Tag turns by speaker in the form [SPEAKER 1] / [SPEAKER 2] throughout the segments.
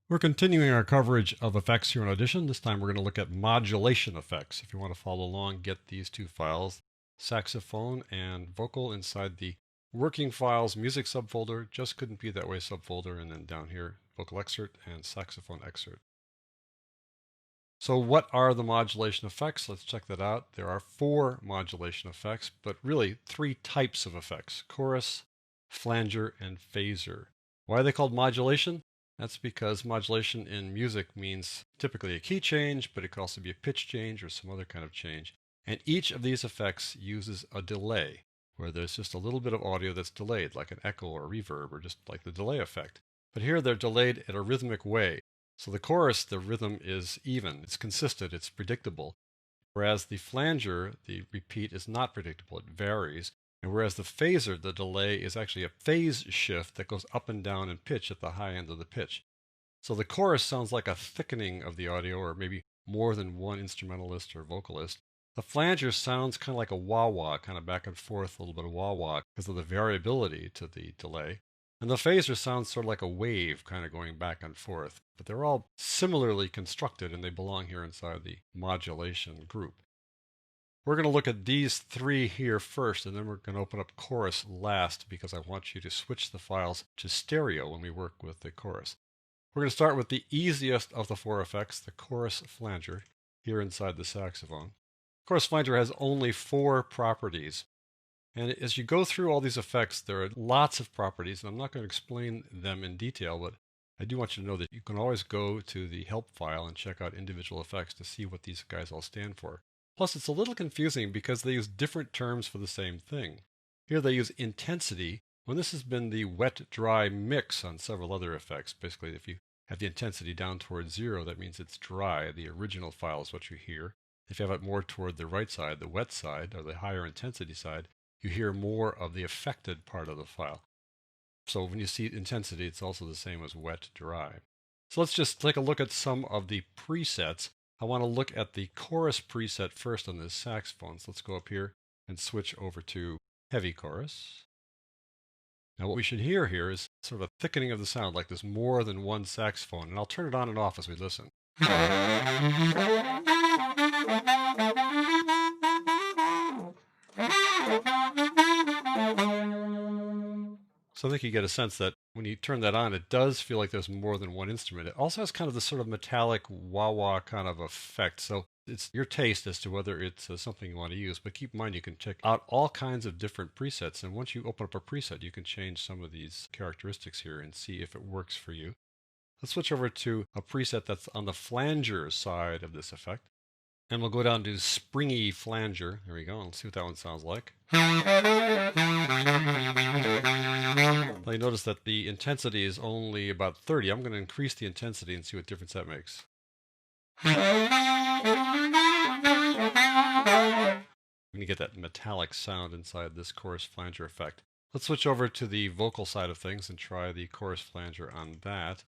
[SPEAKER 1] We're continuing our coverage of effects here in Audition. This time we're going to look at modulation effects. If you want to follow along, get these two files, saxophone and vocal, inside the working files music subfolder, just couldn't be that way subfolder, and then down here vocal excerpt and saxophone excerpt. So what are the modulation effects? Let's check that out. There are 4 modulation effects, but really 3 types of effects: chorus, flanger, and phaser. Why are they called modulation? That's because modulation in music means typically a key change, but it could also be a pitch change or some other kind of change. And each of these effects uses a delay, where there's just a little bit of audio that's delayed, like an echo or reverb, or just like the delay effect. But here they're delayed in a rhythmic way. So the chorus, the rhythm is even, it's consistent, it's predictable. Whereas the flanger, the repeat, is not predictable, it varies. And whereas the phaser, the delay, is actually a phase shift that goes up and down in pitch at the high end of the pitch. So the chorus sounds like a thickening of the audio, or maybe more than one instrumentalist or vocalist. The flanger sounds kind of like a wah-wah, kind of back and forth, a little bit of wah-wah because of the variability to the delay. And the phaser sounds sort of like a wave, kind of going back and forth. But they're all similarly constructed, and they belong here inside the modulation group. We're going to look at these 3 here first, and then we're going to open up chorus last, because I want you to switch the files to stereo when we work with the chorus. We're going to start with the easiest of the 4 effects, the chorus flanger, here inside the saxophone. Chorus flanger has only 4 properties. And as you go through all these effects, there are lots of properties, and I'm not going to explain them in detail, but I do want you to know that you can always go to the help file and check out individual effects to see what these guys all stand for. Plus, it's a little confusing because they use different terms for the same thing. Here they use intensity, when this has been the wet-dry mix on several other effects. Basically, if you have the intensity down towards 0, that means it's dry. The original file is what you hear. If you have it more toward the right side, the wet side, or the higher intensity side, you hear more of the affected part of the file. So when you see intensity, it's also the same as wet-dry. So let's just take a look at some of the presets. I want to look at the chorus preset first on this saxophone. So let's go up here and switch over to heavy chorus. Now what we should hear here is sort of a thickening of the sound, like there's more than one saxophone. And I'll turn it on and off as we listen. So I think you get a sense that when you turn that on, it does feel like there's more than one instrument. It also has kind of this sort of metallic wah-wah kind of effect. So it's your taste as to whether it's something you want to use. But keep in mind, you can check out all kinds of different presets. And once you open up a preset, you can change some of these characteristics here and see if it works for you. Let's switch over to a preset that's on the flanger side of this effect. And we'll go down to springy flanger. There we go. Let's see what that one sounds like. Now you notice that the intensity is only about 30. I'm going to increase the intensity and see what difference that makes. You're going to get that metallic sound inside this chorus flanger effect. Let's switch over to the vocal side of things and try the chorus flanger on that.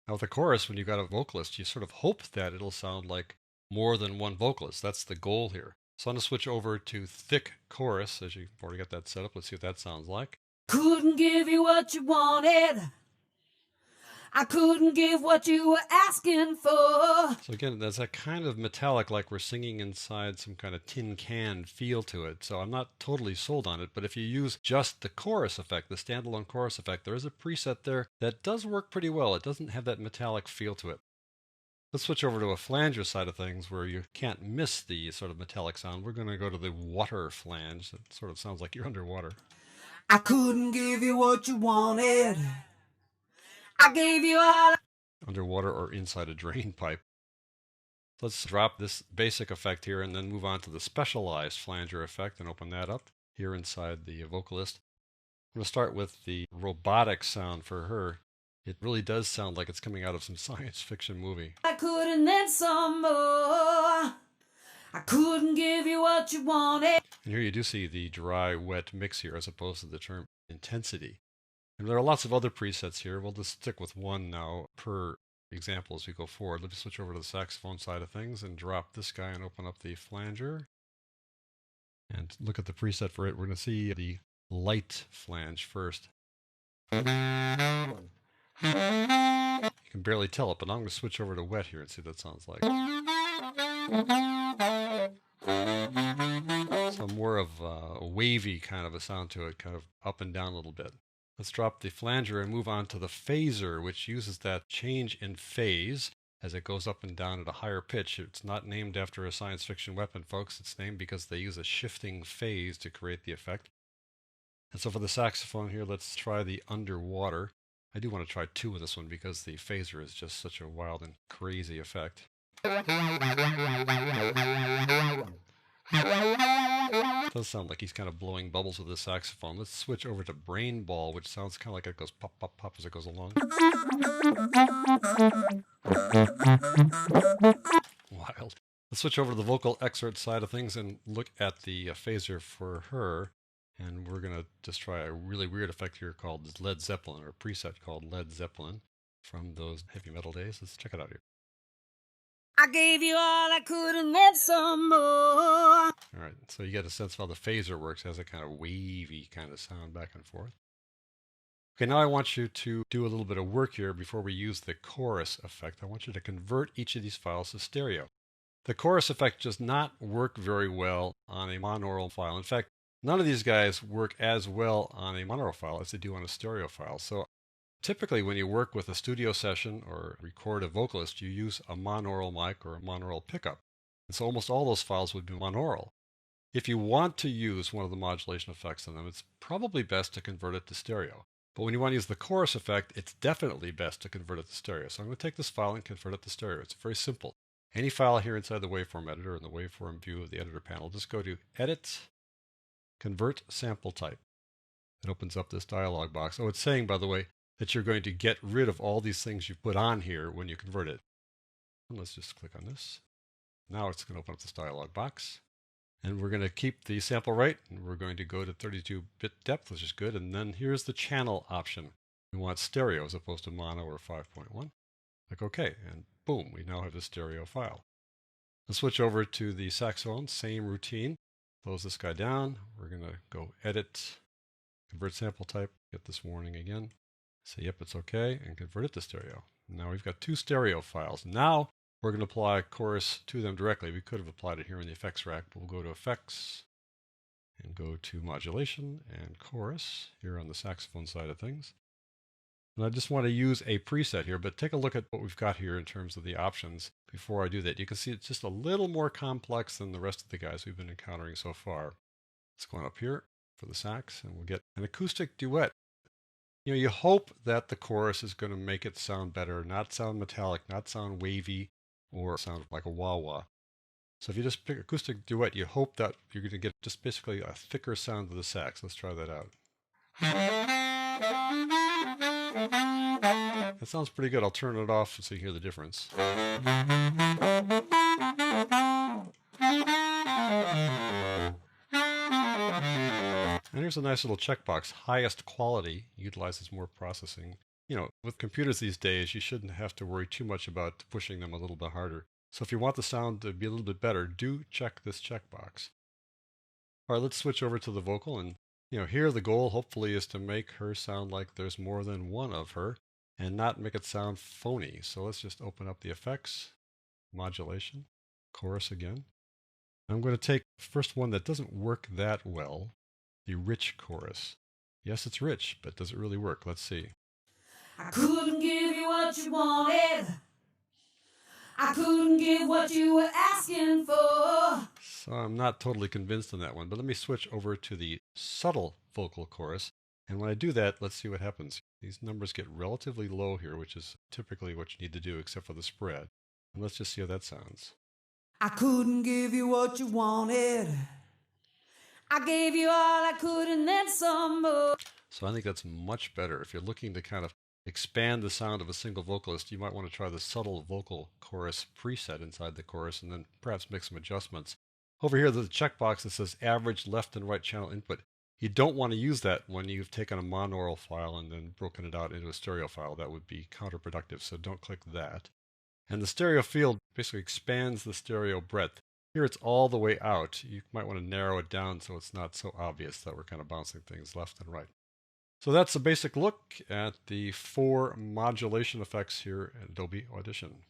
[SPEAKER 1] Now with the chorus, when you've got a vocalist, you sort of hope that it'll sound like more than one vocalist. That's the goal here. So I'm going to switch over to thick chorus, as you've already got that set up. Let's see what that sounds like.
[SPEAKER 2] Couldn't give you what you wanted. I couldn't give what you were asking for.
[SPEAKER 1] So again, there's that kind of metallic, like we're singing inside some kind of tin can feel to it. So I'm not totally sold on it, but if you use just the chorus effect, the standalone chorus effect, there is a preset there that does work pretty well. It doesn't have that metallic feel to it. Let's switch over to a flanger side of things where you can't miss the sort of metallic sound. We're going to go to the water flange. That sort of sounds like you're underwater.
[SPEAKER 2] I couldn't give you what you wanted. I gave you all.
[SPEAKER 1] Underwater or inside a drain pipe. Let's drop this basic effect here and then move on to the specialized flanger effect and open that up here inside the vocalist. I'm going to start with the robotic sound for her. It really does sound like it's coming out of some science fiction movie.
[SPEAKER 2] I couldn't then some more. I couldn't give you what you wanted.
[SPEAKER 1] And here you do see the dry, wet mix here as opposed to the term intensity. And there are lots of other presets here. We'll just stick with one now per example as we go forward. Let me switch over to the saxophone side of things and drop this guy and open up the flanger. And look at the preset for it. We're going to see the light flange first. You can can barely tell it, but I'm going to switch over to wet here and see what that sounds like. So more of a wavy kind of a sound to it, kind of up and down a little bit. Let's drop the flanger and move on to the phaser, which uses that change in phase as it goes up and down at a higher pitch. It's not named after a science fiction weapon, folks. It's named because they use a shifting phase to create the effect. And so for the saxophone here, let's try the underwater. I do want to try 2 with this one because the phaser is just such a wild and crazy effect. It does sound like he's kind of blowing bubbles with the saxophone. Let's switch over to brain ball, which sounds kind of like it goes pop, pop, pop as it goes along. Wild. Let's switch over to the vocal excerpt side of things and look at the phaser for her. And we're going to just try a really weird effect here called Led Zeppelin, or a preset called Led Zeppelin from those heavy metal days. Let's check it out here.
[SPEAKER 2] I gave you all I could and then some more.
[SPEAKER 1] All right, so you get a sense of how the phaser works. It has a kind of wavy kind of sound back and forth. Okay, now I want you to do a little bit of work here before we use the chorus effect. I want you to convert each of these files to stereo. The chorus effect does not work very well on a monaural file. In fact, none of these guys work as well on a monaural file as they do on a stereo file. So typically when you work with a studio session or record a vocalist, you use a monaural mic or a monaural pickup. And so almost all those files would be monaural. If you want to use one of the modulation effects on them, it's probably best to convert it to stereo. But when you want to use the chorus effect, it's definitely best to convert it to stereo. So I'm going to take this file and convert it to stereo. It's very simple. Any file here inside the waveform editor in the waveform view of the editor panel, just go to Edit, Convert Sample Type. It opens up this dialog box. Oh, it's saying, by the way, that you're going to get rid of all these things you put on here when you convert it. And let's just click on this. Now it's going to open up this dialog box. And we're going to keep the sample rate, and we're going to go to 32-bit depth, which is good. And then here's the channel option. We want stereo as opposed to mono or 5.1. Click OK, and boom, we now have the stereo file. Let's switch over to the saxophone, same routine. Close this guy down. We're going to go Edit, Convert Sample Type, get this warning again. Say, yep, it's OK, and convert it to stereo. Now we've got 2 stereo files. Now we're going to apply a chorus to them directly. We could have applied it here in the effects rack, but we'll go to Effects and go to Modulation and Chorus here on the saxophone side of things. And I just want to use a preset here, but take a look at what we've got here in terms of the options before I do that. You can see it's just a little more complex than the rest of the guys we've been encountering so far. Let's go on up here for the sax, and we'll get an acoustic duet. You hope that the chorus is going to make it sound better, not sound metallic, not sound wavy, or sound like a wah-wah. So if you just pick acoustic duet, you hope that you're going to get just basically a thicker sound of the sax. Let's try that out. That sounds pretty good. I'll turn it off so you hear the difference. And here's a nice little checkbox. Highest quality utilizes more processing. With computers these days, you shouldn't have to worry too much about pushing them a little bit harder. So if you want the sound to be a little bit better, do check this checkbox. All right, let's switch over to the vocal. And here the goal hopefully is to make her sound like there's more than one of her and not make it sound phony. So let's just open up the effects, modulation, chorus again. I'm going to take the first one that doesn't work that well, the rich chorus. Yes, it's rich, but does it really work? Let's see.
[SPEAKER 2] I couldn't give you what you wanted. I couldn't give what you were asking for.
[SPEAKER 1] So I'm not totally convinced on that one, but let me switch over to the subtle vocal chorus. And when I do that, let's see what happens. These numbers get relatively low here, which is typically what you need to do except for the spread. And let's just see how that sounds.
[SPEAKER 2] I couldn't give you what you wanted. I gave you all I could and then some more.
[SPEAKER 1] So I think that's much better. If you're looking to kind of expand the sound of a single vocalist, you might want to try the subtle vocal chorus preset inside the chorus and then perhaps make some adjustments. Over here, there's a checkbox that says average left and right channel input. You don't want to use that when you've taken a monaural file and then broken it out into a stereo file. That would be counterproductive, so don't click that. And the stereo field basically expands the stereo breadth. Here it's all the way out. You might want to narrow it down so it's not so obvious that we're kind of bouncing things left and right. So that's a basic look at the 4 modulation effects here at Adobe Audition.